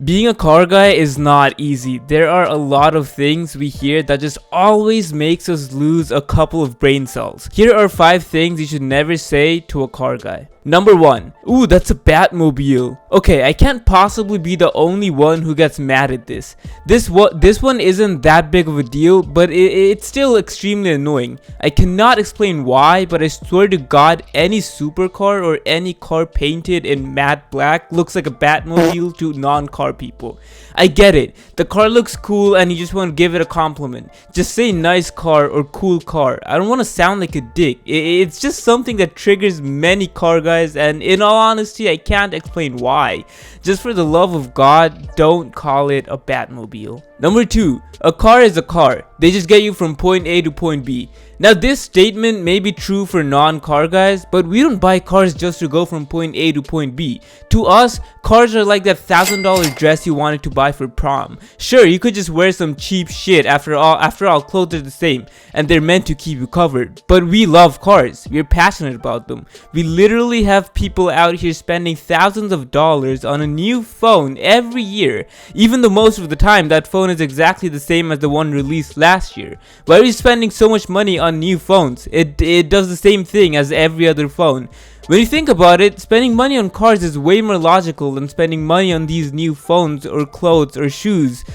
Being a car guy is not easy. There are a lot of things we hear that just always makes us lose a couple of brain cells. Here are 5 things you should never say to a car guy. Number 1. Ooh, that's a batmobile. Okay, I can't possibly be the only one who gets mad at this. This one isn't that big of a deal, but it's still extremely annoying. I cannot explain why, but I swear to God, any supercar or any car painted in matte black looks like a batmobile to non-car people. I get it. The car looks cool and you just want to give it a compliment. Just say nice car or cool car. I don't want to sound like a dick. It's just something that triggers many car guys, and in all honesty, I can't explain why. Just for the love of God, don't call it a Batmobile. Number 2. A car is a car. They just get you from point A to point B. Now this statement may be true for non-car guys, but we don't buy cars just to go from point A to point B. To us, cars are like that $1,000 dress you wanted to buy for prom. Sure, you could just wear some cheap shit, after all clothes are the same and they're meant to keep you covered. But we love cars. We're passionate about them. We literally have people out here spending thousands of dollars on a new phone every year, even though most of the time that phone is exactly the same as the one released last year. Why are you spending so much money on new phones? It does the same thing as every other phone. When you think about it, spending money on cars is way more logical than spending money on these new phones or clothes or shoes.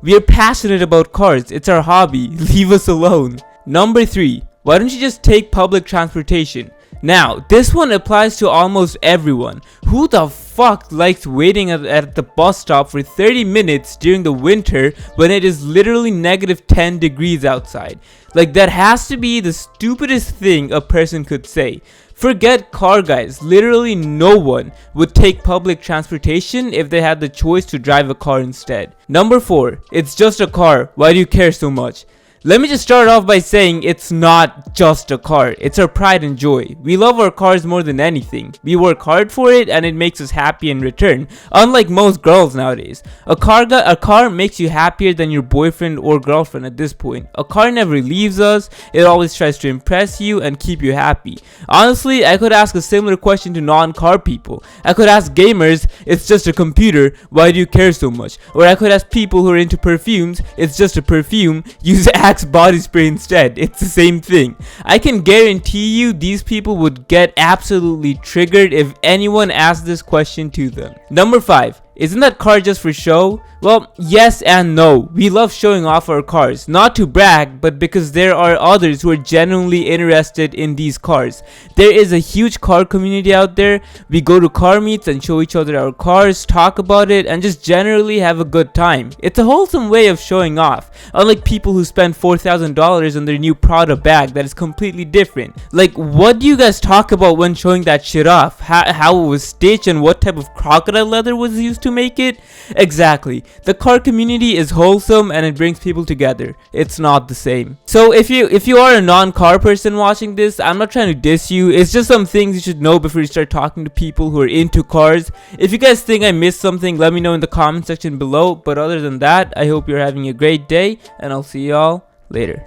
We are passionate about cars. It's our hobby. Leave us alone. Number 3. Why don't you just take public transportation? Now, this one applies to almost everyone. Who the fuck likes waiting at the bus stop for 30 minutes during the winter when it is literally -10 degrees outside? Like, that has to be the stupidest thing a person could say. Forget car guys, literally no one would take public transportation if they had the choice to drive a car instead. Number 4. It's just a car. Why do you care so much? Let me just start off by saying it's not just a car. It's our pride and joy. We love our cars more than anything. We work hard for it and it makes us happy in return. Unlike most girls nowadays. A car makes you happier than your boyfriend or girlfriend at this point. A car never leaves us. It always tries to impress you and keep you happy. Honestly, I could ask a similar question to non-car people. I could ask gamers, it's just a computer, why do you care so much? Or I could ask people who are into perfumes, it's just a perfume, use Axe body spray instead. It's the same thing. I can guarantee you these people would get absolutely triggered if anyone asked this question to them. Number 5. Isn't that car just for show? Well, yes and no. We love showing off our cars, not to brag, but because there are others who are genuinely interested in these cars. There is a huge car community out there. We go to car meets and show each other our cars, talk about it, and just generally have a good time. It's a wholesome way of showing off, unlike people who spend $4,000 on their new Prada bag that is completely different. Like, what do you guys talk about when showing that shit off? How it was stitched and what type of crocodile leather was used to make it? Exactly. The car community is wholesome and it brings people together. It's not the same. So if you are a non-car person watching this, I'm not trying to diss you. It's just some things you should know before you start talking to people who are into cars. If you guys think I missed something, let me know in the comment section below. But other than that, I hope you're having a great day and I'll see y'all later.